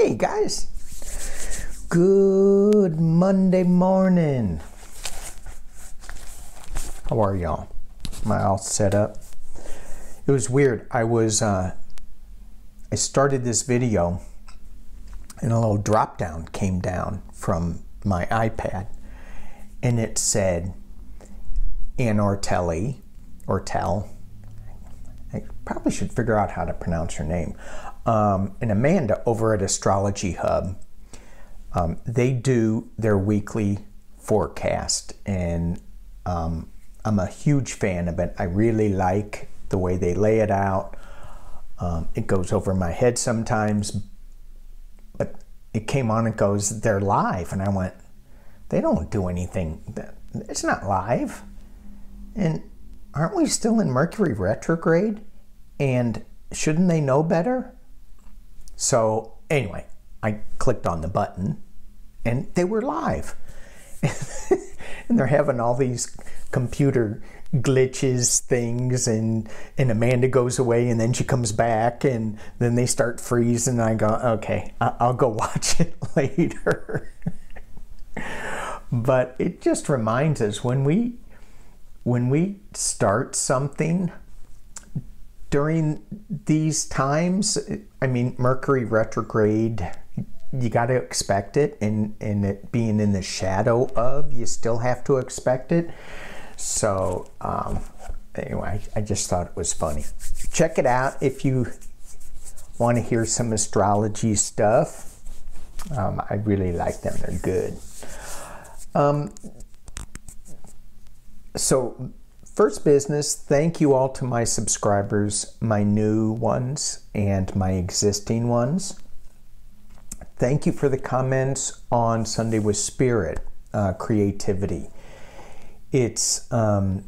Hey guys, good Monday morning. How are y'all? Am I all set up? It was weird. I started this video and a little drop down came down from my iPad and it said Ann Ortelli, I probably should figure out how to pronounce her name, and Amanda over at Astrology Hub. They do their weekly forecast, and I'm a huge fan of it. I really like the way they lay it out. It goes over my head sometimes, but it came on and goes, they're live, and I went, they don't do anything. It's not live. And aren't we still in Mercury retrograde? And shouldn't they know better? So anyway, I clicked on the button and they were live. And they're having all these computer glitches things, and Amanda goes away and then she comes back and then they start freezing. I go, okay, I'll go watch it later. But it just reminds us when we start something during these times, I mean, Mercury retrograde, you got to expect it, and it being in the shadow of, you still have to expect it. So anyway, I just thought it was funny. Check it out if you want to hear some astrology stuff. I really like them. They're good. So first business, thank you all to my subscribers, my new ones and my existing ones. Thank you for the comments on Sunday with Spirit, creativity. It's, to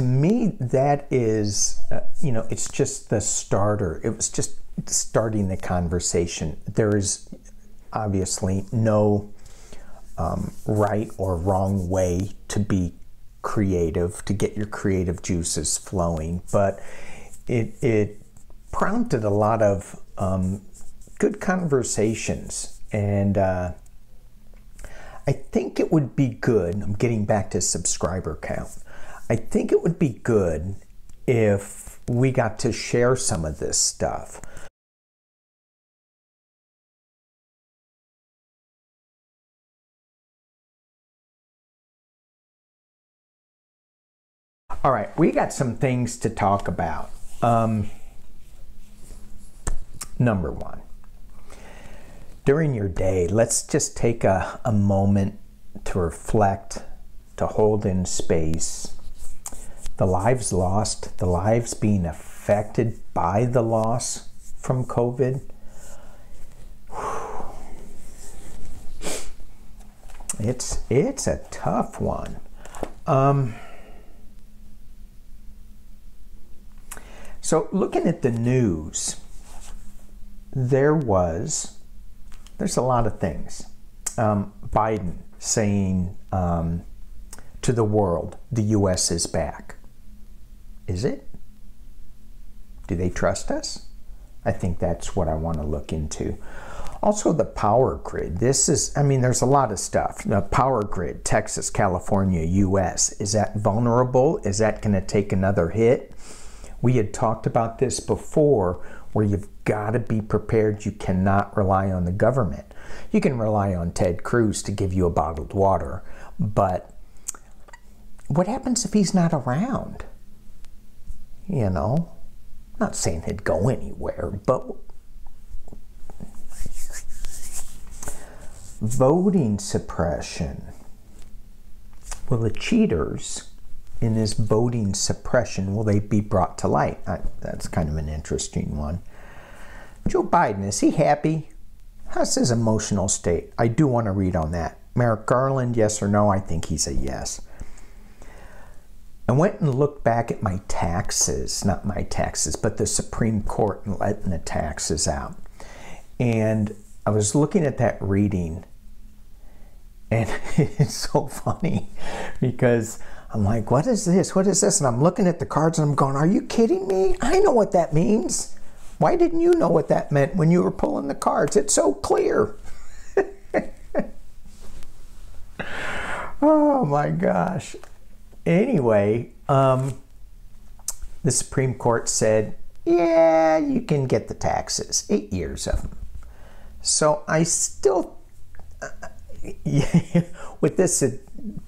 me, that is, it's just the starter. It was just starting the conversation. There is obviously no right or wrong way to be creative, to get your creative juices flowing, but it prompted a lot of good conversations, and I think it would be good, I'm getting back to subscriber count, I think it would be good if we got to share some of this stuff. All right, we got some things to talk about. Number one, during your day, let's just take a moment to reflect, to hold in space. The lives lost, the lives being affected by the loss from COVID. It's a tough one. So looking at the news, there's a lot of things. Biden saying to the world, the U.S. is back. Is it? Do they trust us? I think that's what I want to look into. Also, the power grid. This is, I mean, there's a lot of stuff. The power grid, Texas, California, U.S. Is that vulnerable? Is that going to take another hit? We had talked about this before, where you've got to be prepared. You cannot rely on the government. You can rely on Ted Cruz to give you a bottled water, but what happens if he's not around? You know, not saying he'd go anywhere, but voting suppression. Well, the cheaters in this voting suppression, will they be brought to light? That's kind of an interesting one. Joe Biden, is he happy? How's his emotional state? I do want to read on that. Merrick Garland, yes or no? I think he's a yes. I went and looked back at my taxes, not my taxes, but the Supreme Court and letting the taxes out. And I was looking at that reading, and it's so funny because I'm like, what is this? What is this? And I'm looking at the cards and I'm going, are you kidding me? I know what that means. Why didn't you know what that meant when you were pulling the cards? It's so clear. Oh my gosh. Anyway, the Supreme Court said, yeah, you can get the taxes, 8 years of them. So I still, with this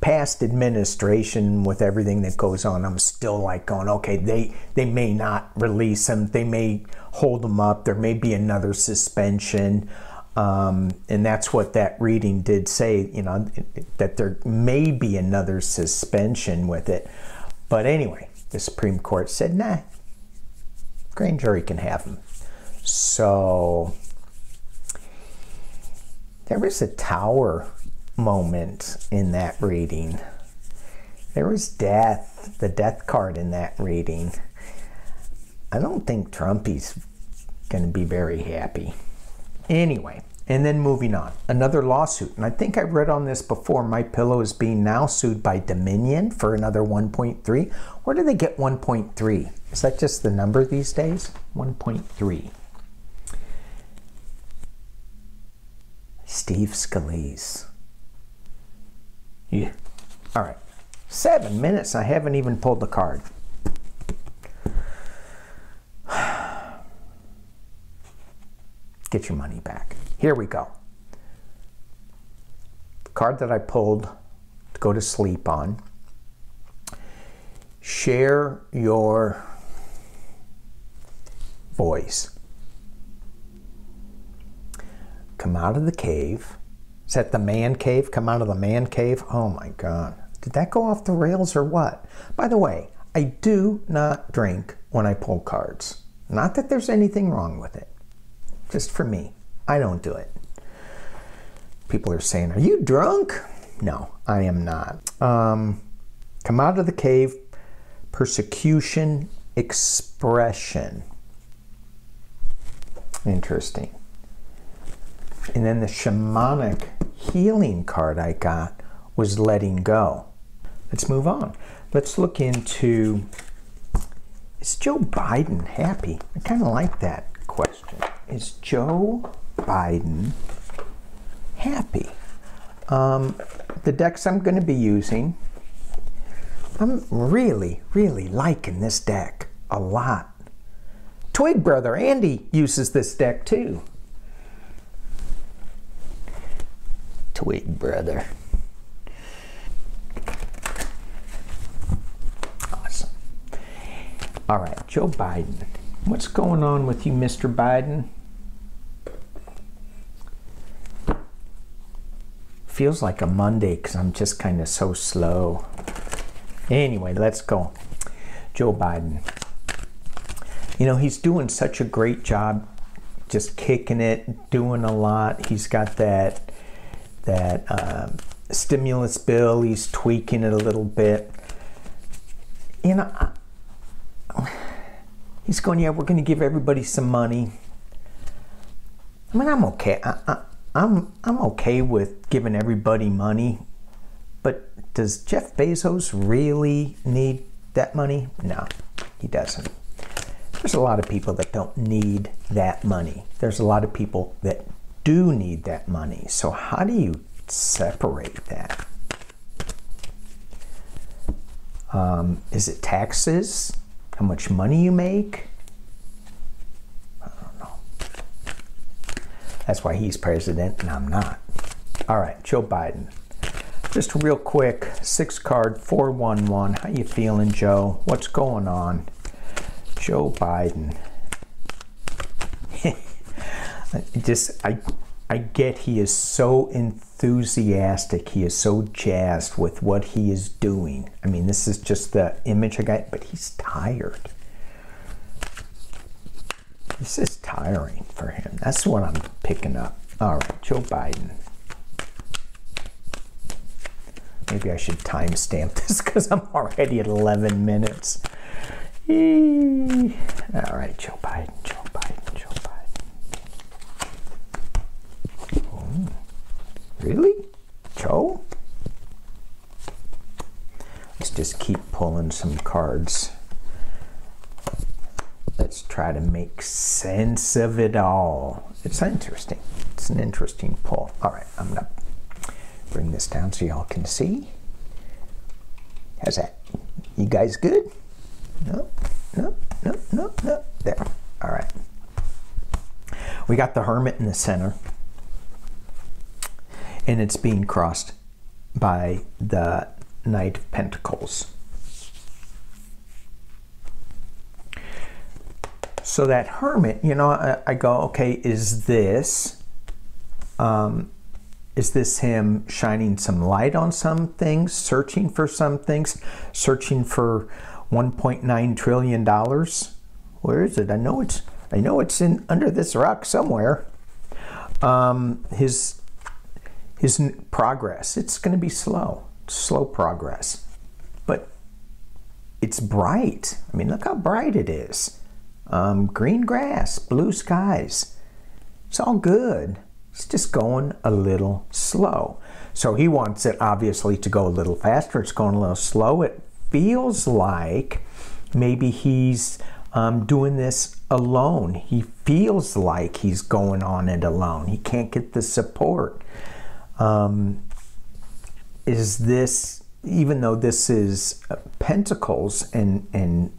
past administration, with everything that goes on, I'm still like going, okay, they may not release them. They may hold them up. There may be another suspension. And that's what that reading did say, you know, that there may be another suspension with it. But anyway, the Supreme Court said, nah, grand jury can have them. So there was a tower moment in that reading. There was death, the death card in that reading. I don't think Trumpy's going to be very happy. Anyway, and then moving on, another lawsuit. And I think I read on this before. MyPillow is being now sued by Dominion for another 1.3. Where do they get 1.3? Is that just the number these days? 1.3. Steve Scalise. Yeah. All right. 7 minutes. I haven't even pulled the card. Get your money back. Here we go. The card that I pulled to go to sleep on. Share your voice. Come out of the cave. Is that the man cave? Come out of the man cave? Oh my God. Did that go off the rails or what? By the way, I do not drink when I pull cards. Not that there's anything wrong with it. Just for me. I don't do it. People are saying, are you drunk? No, I am not. Come out of the cave. Persecution expression. Interesting. And then the shamanic healing card I got was letting go. Let's move on. Let's look into, is Joe Biden happy? I kind of like that question. Is Joe Biden happy? The decks I'm going to be using, I'm really, really liking this deck a lot. Twig brother Andy uses this deck too. Twig brother. Awesome. All right, Joe Biden. What's going on with you, Mr. Biden? Feels like a Monday because I'm just kind of so slow. Anyway, let's go. Joe Biden. You know, he's doing such a great job, just kicking it, doing a lot. He's got that stimulus bill. He's tweaking it a little bit. You know, he's going, yeah, we're going to give everybody some money. I mean, I'm okay. I'm okay with giving everybody money, but does Jeff Bezos really need that money? No, he doesn't. There's a lot of people that don't need that money. There's a lot of people that do need that money. So how do you separate that? Is it taxes? How much money you make? I don't know. That's why he's president and I'm not. All right, Joe Biden. Just real quick, 6 card, 411. How you feeling, Joe? What's going on? Joe Biden. I get he is so enthusiastic. He is so jazzed with what he is doing. I mean, this is just the image I got, but he's tired. This is tiring for him. That's what I'm picking up. All right, Joe Biden. Maybe I should timestamp this because I'm already at 11 minutes. All right, Joe Biden, Joe Biden, Joe Biden. Oh, really? Joe? Let's just keep pulling some cards. Let's try try to make sense of it all. It's interesting. It's an interesting pull. All right, I'm gonna bring this down so y'all can see. How's that? You guys good? No, no, no, no, no. There. All right. We got the Hermit in the center, and it's being crossed by the Knight of Pentacles. So that Hermit, you know, I go, okay, is this him shining some light on some things, searching for some things, searching for $1.9 trillion? Where is it? I know it's in under this rock somewhere. His progress, it's going to be slow progress, but it's bright. I mean, look how bright it is. Green grass, blue skies. It's all good. It's just going a little slow. So he wants it obviously to go a little faster. It's going a little slow. It feels like maybe he's doing this alone. He feels like he's going on it alone. He can't get the support. Is this, even though this is Pentacles, and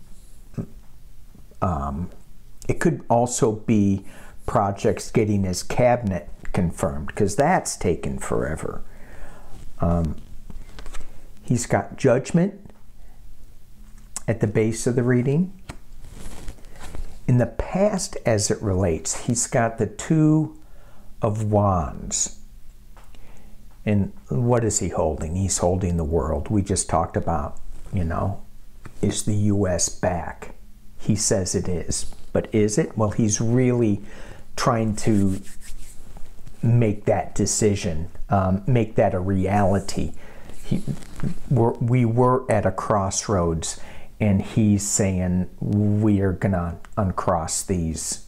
it could also be projects getting his cabinet confirmed, because that's taken forever. He's got Judgment at the base of the reading. In the past, as it relates, he's got the Two of Wands. And what is he holding? He's holding the world. We just talked about, you know, is the U.S. back? He says it is. But is it? Well, he's really trying to make that decision, make that a reality. We were at a crossroads, and he's saying we are going to uncross these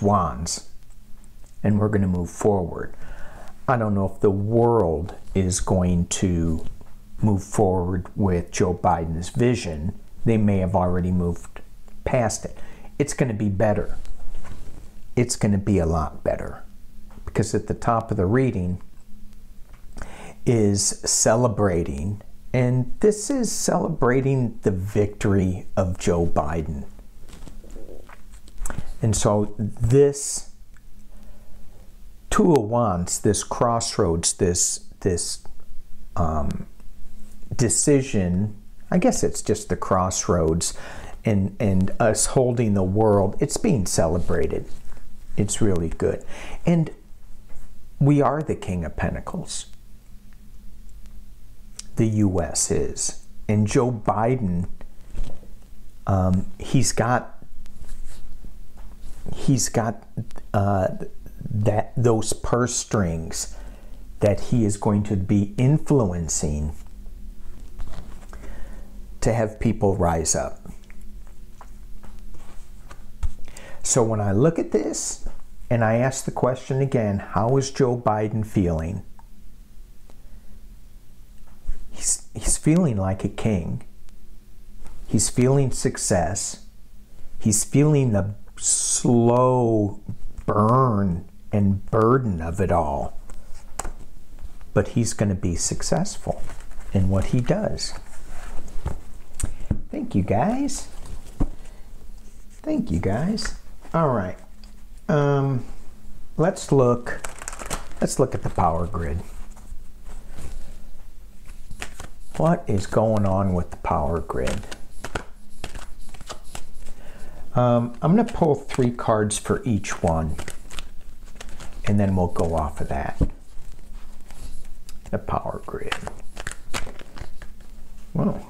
wands, and we're going to move forward. I don't know if the world is going to move forward with Joe Biden's vision. They may have already moved past it. It's going to be better. It's going to be a lot better, because at the top of the reading is celebrating, and this is celebrating the victory of Joe Biden. And so this Two of Wands, this crossroads, this decision, I guess it's just the crossroads, and us holding the world, it's being celebrated. It's really good. And we are the King of Pentacles. The U.S. is. And Joe Biden, he's got those purse strings that he is going to be influencing to have people rise up. So when I look at this and I ask the question again, how is Joe Biden feeling? He's feeling like a king. He's feeling success. He's feeling the slow burn and burden of it all. But he's going to be successful in what he does. Thank you, guys. Thank you, guys. All right. Let's look at the power grid. What is going on with the power grid? I'm going to pull 3 cards for each one, and then we'll go off of that. The power grid. Whoa.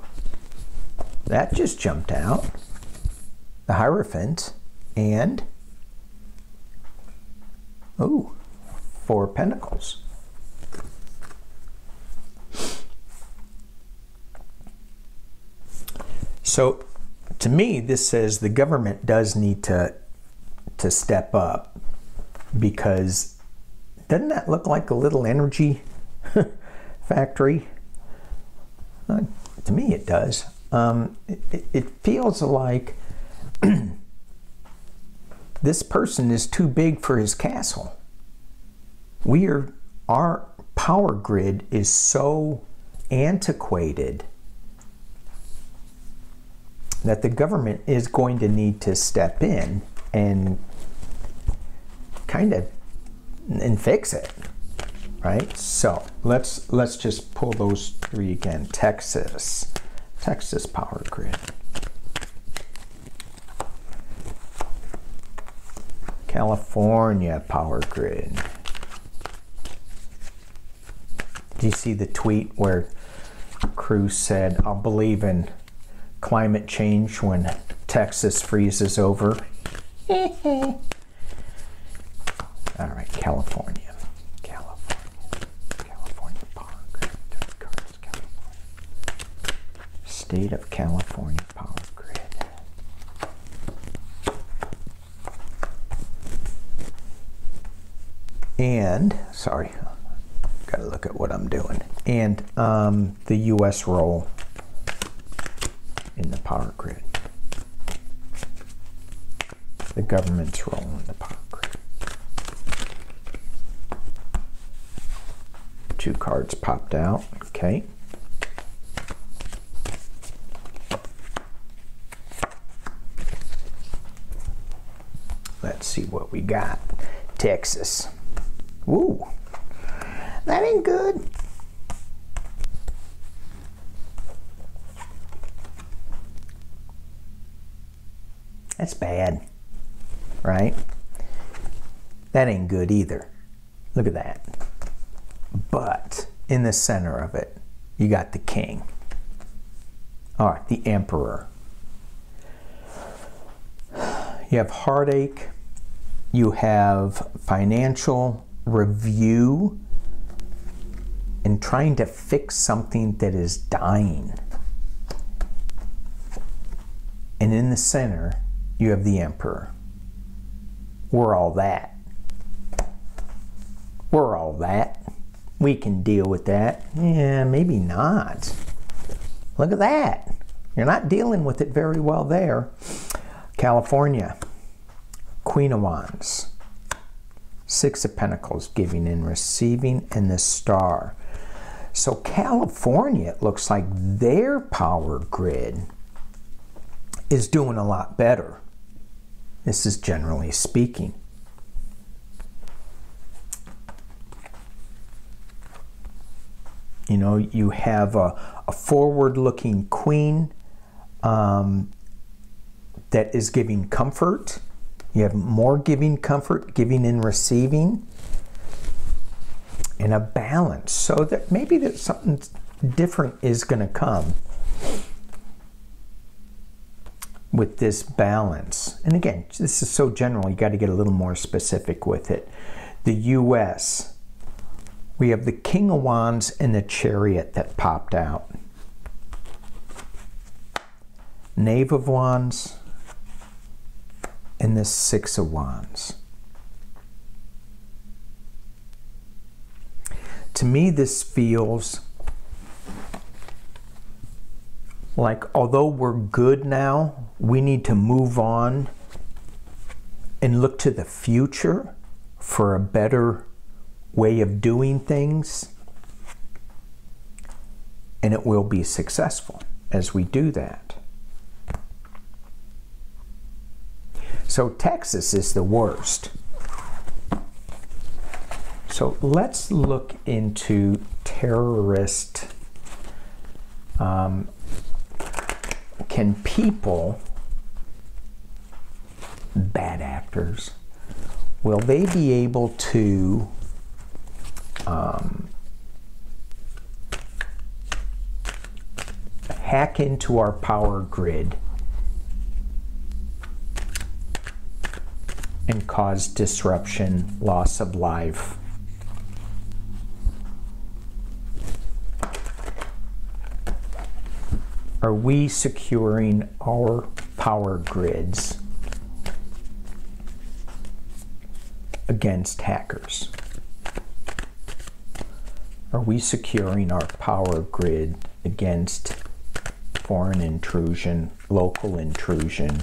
That just jumped out. The Hierophant and, ooh, 4 Pentacles. So to me, this says the government does need to step up, because doesn't that look like a little energy factory? To me, it does. It feels like this person is too big for his castle. Our power grid is so antiquated that the government is going to need to step in and kind of and fix it, right? So let's just pull those three again. Texas power grid. California power grid. Did you see the tweet where Cruz said, "I'll believe in climate change when Texas freezes over"? All right, California power grid. California. State of California power grid. And, sorry, got to look at what I'm doing. And the U.S. role in the power grid. The government's role in the power grid. 2 cards popped out. Okay. Let's see what we got. Texas. Woo. That ain't good. That's bad, right? That ain't good either. Look at that. But in the center of it, you got the king. All right, the emperor. You have heartache. You have financial review and trying to fix something that is dying. And in the center, you have the emperor. We're all that. We're all that. We can deal with that. Yeah, maybe not. Look at that. You're not dealing with it very well there. California. Queen of Wands. 6 of Pentacles, giving and receiving, and the Star. So California, it looks like their power grid is doing a lot better. This is generally speaking. You know, you have a forward-looking queen that is giving comfort. You have more giving comfort, giving and receiving, and a balance. So that maybe that something different is going to come with this balance. And again, this is so general, you got to get a little more specific with it. The U.S., we have the King of Wands and the Chariot that popped out. Knave of Wands and the 6 of Wands. To me, this feels like, although we're good now, we need to move on and look to the future for a better way of doing things. And it will be successful as we do that. So Texas is the worst. So let's look into terrorist. Can people, bad actors, will they be able to hack into our power grid and cause disruption, loss of life? Are we securing our power grids against hackers? Are we securing our power grid against foreign intrusion, local intrusion,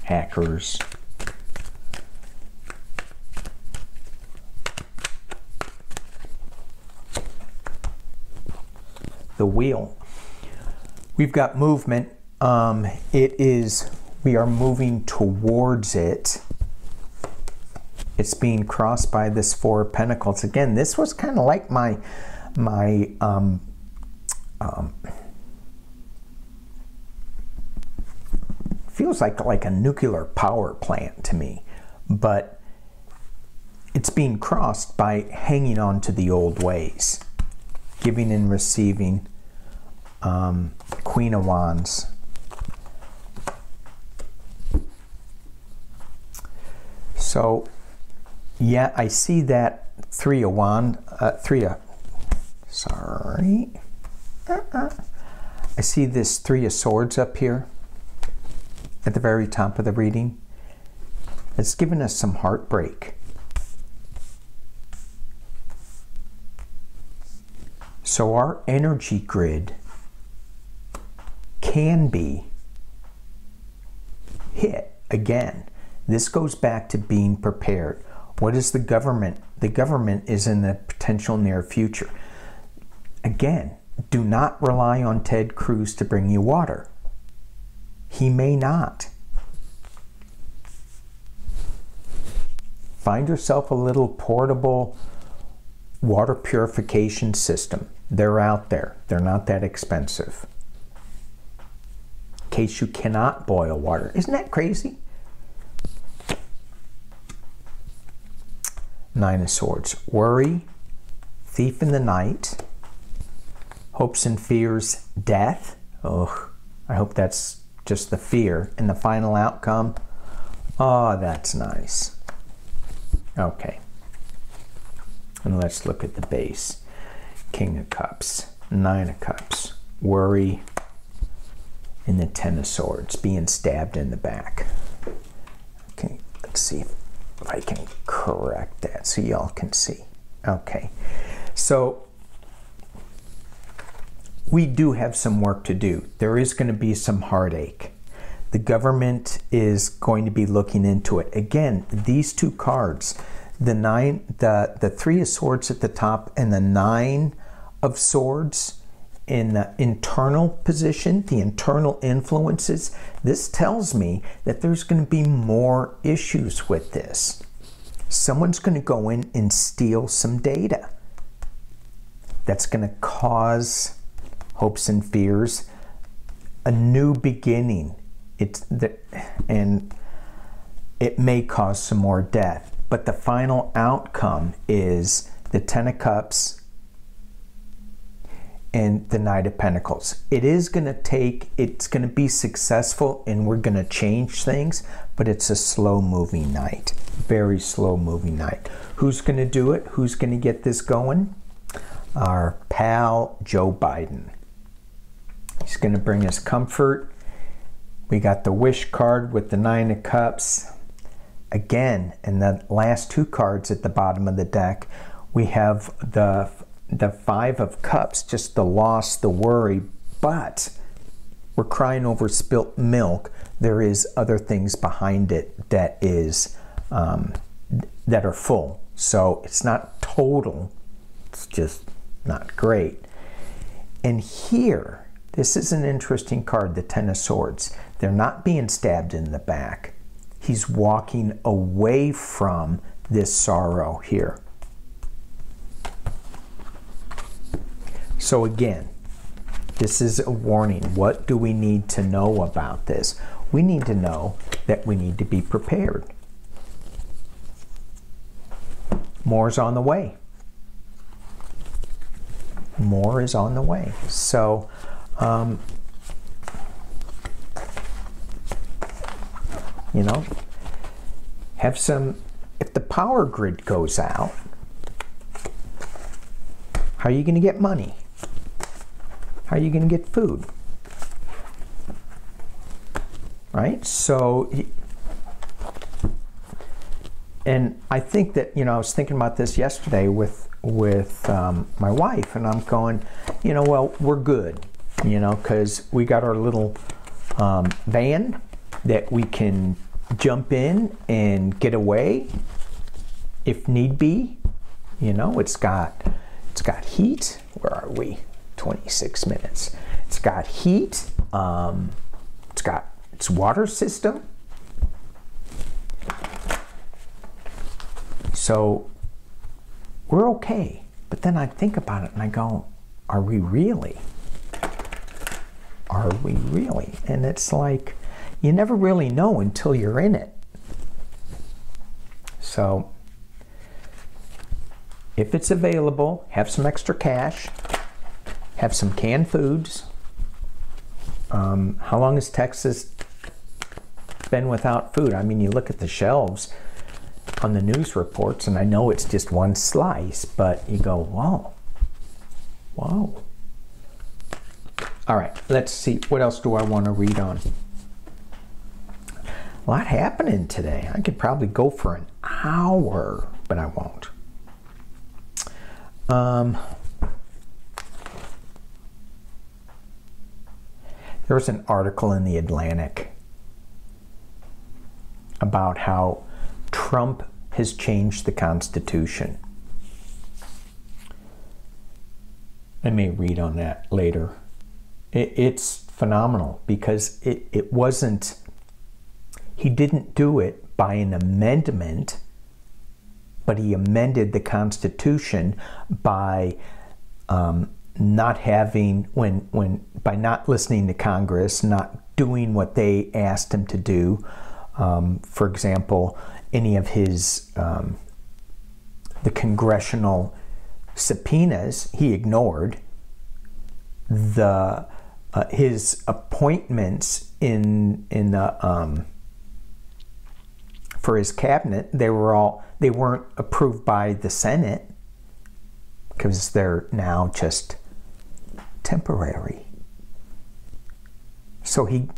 hackers? the wheel. We've got movement. We are moving towards it. It's being crossed by this Four of Pentacles. Again, this was kind of like my feels like a nuclear power plant to me, but it's being crossed by hanging on to the old ways, giving and receiving. Queen of Wands. So, yeah, I see that Three of Wands. I see this Three of Swords up here at the very top of the reading. It's given us some heartbreak. So our energy grid can be hit again. This goes back to being prepared. What is the government? The government is in the potential near future. Again, do not rely on Ted Cruz to bring you water. He may not. Find yourself a little portable water purification system. They're out there. They're not that expensive. In case you cannot boil water. Isn't that crazy? Nine of Swords. Worry, thief in the night, hopes and fears, death. Oh, I hope that's just the fear. And the final outcome, oh, that's nice. Okay. And let's look at the base. King of Cups, Nine of Cups, worry, and the Ten of Swords, being stabbed in the back. Okay, let's see if I can correct that so y'all can see. Okay, so we do have some work to do. There is going to be some heartache. The government is going to be looking into it. Again, these two cards, the Three of Swords at the top and the Nine of Swords in the internal position, the internal influences, this tells me that there's going to be more issues with this. Someone's going to go in and steal some data. That's going to cause hopes and fears, a new beginning. And it may cause some more death. But the final outcome is the Ten of Cups and the Knight of Pentacles. It's going to be successful, and we're going to change things, but it's a slow-moving night. Very slow-moving night. Who's going to do it? Who's going to get this going? Our pal, Joe Biden. He's going to bring us comfort. We got the Wish card with the Nine of Cups. Again, in the last two cards at the bottom of the deck, we have the Five of Cups, just the loss, the worry, but we're crying over spilt milk. There is other things behind it that is that are full. So it's not total, it's just not great. And here, this is an interesting card, the Ten of Swords. They're not being stabbed in the back. He's walking away from this sorrow here. So again, this is a warning. What do we need to know about this? We need to know that we need to be prepared. More is on the way. More is on the way. So, you know, have some, if the power grid goes out, how are you going to get money? How are you going to get food? Right? So, and I think that, you know, I was thinking about this yesterday with my wife, and I'm going, you know, well, we're good, you know, because we got our little van that we can jump in and get away if need be. You know, it's got heat. Where are we? 26 minutes. It's got heat. It's got its water system. So we're okay. But then I think about it and I go, are we really? Are we really? And it's like, you never really know until you're in it. So if it's available, have some extra cash, have some canned foods. How long has Texas been without food? I mean, you look at the shelves on the news reports, and I know it's just one slice, but you go, whoa, whoa. All right, let's see. What else do I want to read on? A lot happening today. I could probably go for an hour, but I won't. There was an article in the Atlantic about how Trump has changed the Constitution. I may read on that later. It's phenomenal because it wasn't, he didn't do it by an amendment, but he amended the Constitution by not having, by not listening to Congress, not doing what they asked him to do. For example, any of his, the congressional subpoenas, he ignored. His appointments in the, for his cabinet, they weren't approved by the Senate because they're now just temporary. So he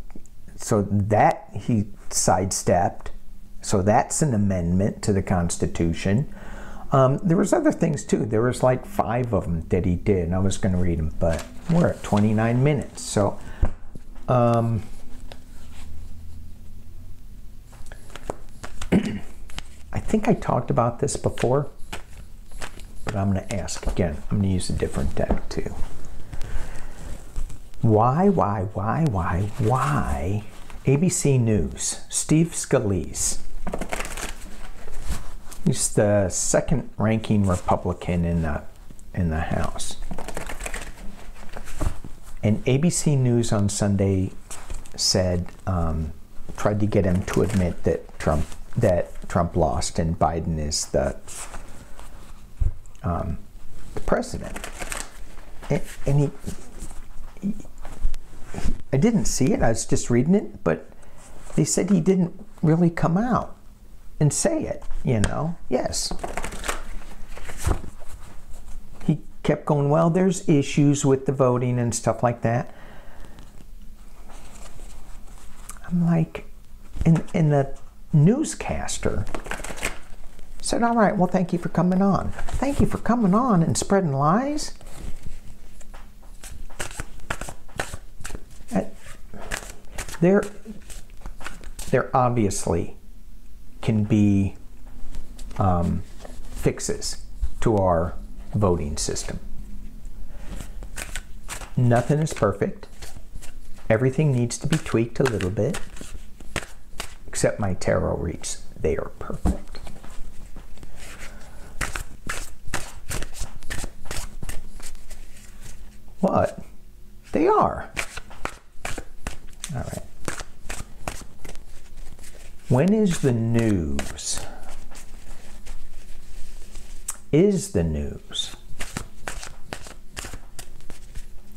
sidestepped. So that's an amendment to the Constitution. There was other things too. There was like 5 of them that he did. I was going to read them, but we're at 29 minutes. So I think I talked about this before, but I'm going to ask again. I'm going to use a different deck too. Why ABC News, Steve Scalise. He's the second ranking Republican in the House. And ABC News on Sunday said, tried to get him to admit that Trump lost and Biden is the president. And he I didn't see it, I was just reading it, but they said he didn't really come out and say it, you know. Yes. He kept going, well, there's issues with the voting and stuff like that. I'm like, and the newscaster said, all right, well, thank you for coming on. Thank you for coming on and spreading lies? There obviously can be fixes to our voting system. Nothing is perfect. Everything needs to be tweaked a little bit, except my tarot reads. They are perfect. What? They are. All right. When is the news? Is the news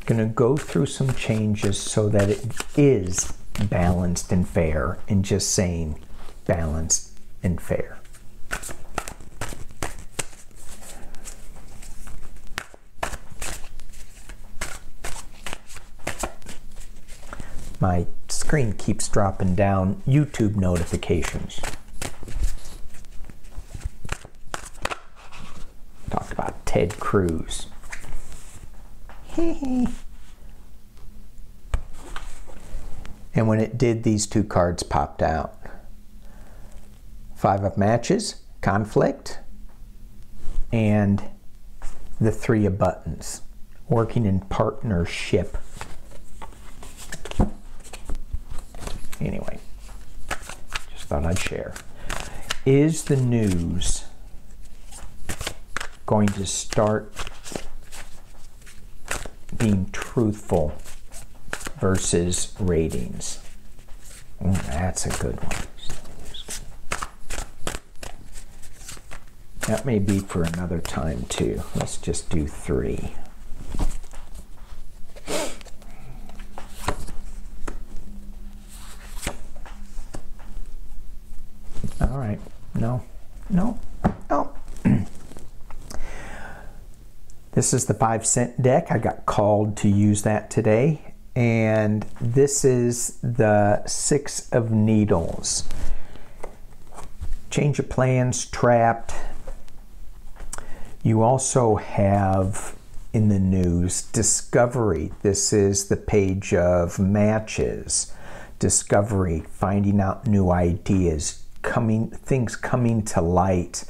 going to go through some changes so that it is balanced and fair, and just saying balanced and fair? My screen keeps dropping down YouTube notifications. Talked about Ted Cruz. And when it did, these 2 cards popped out. 5 of matches, conflict, and the 3 of buttons, working in partnership. Anyway, just thought I'd share. Is the news going to start being truthful versus ratings? That's a good one. That may be for another time too. Let's just do 3. All right. No. This is the 5-cent deck. I got called to use that today. And this is the 6 of Needles. Change of plans, trapped. You also have in the news discovery. This is the page of matches. Discovery, finding out new ideas, things coming to light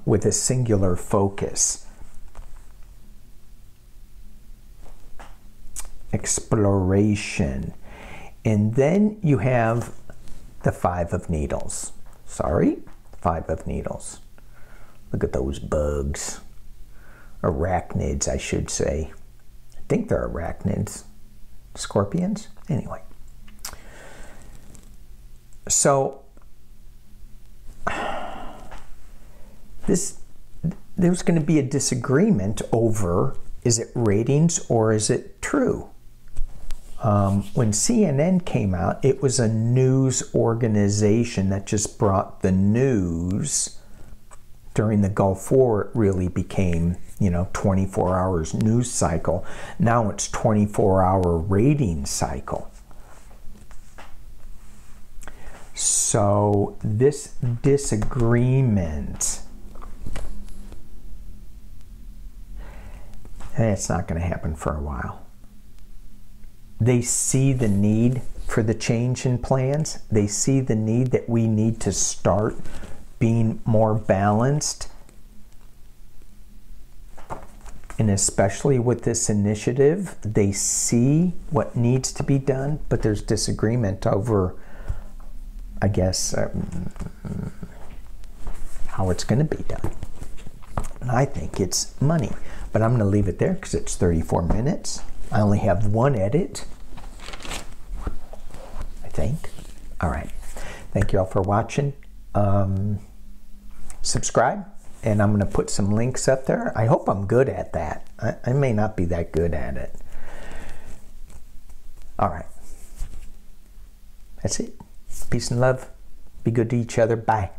with a singular focus. Exploration. And then you have the 5 of Needles. 5 of Needles. Look at those bugs. Arachnids, I should say. I think they're arachnids. Scorpions? Anyway. So, there's going to be a disagreement over, is it ratings or is it true? When CNN came out, it was a news organization that just brought the news. During the Gulf War, it really became, 24 hours news cycle. Now it's 24-hour rating cycle. So this disagreement, it's not going to happen for a while. They see the need for the change in plans. They see the need that we need to start being more balanced. And especially with this initiative, they see what needs to be done, but there's disagreement over, I guess, how it's going to be done. And I think it's money. But I'm going to leave it there because it's 34 minutes. I only have one edit, I think. All right. Thank you all for watching. Subscribe, and I'm going to put some links up there. I hope I'm good at that. I may not be that good at it. All right. That's it. Peace and love. Be good to each other. Bye.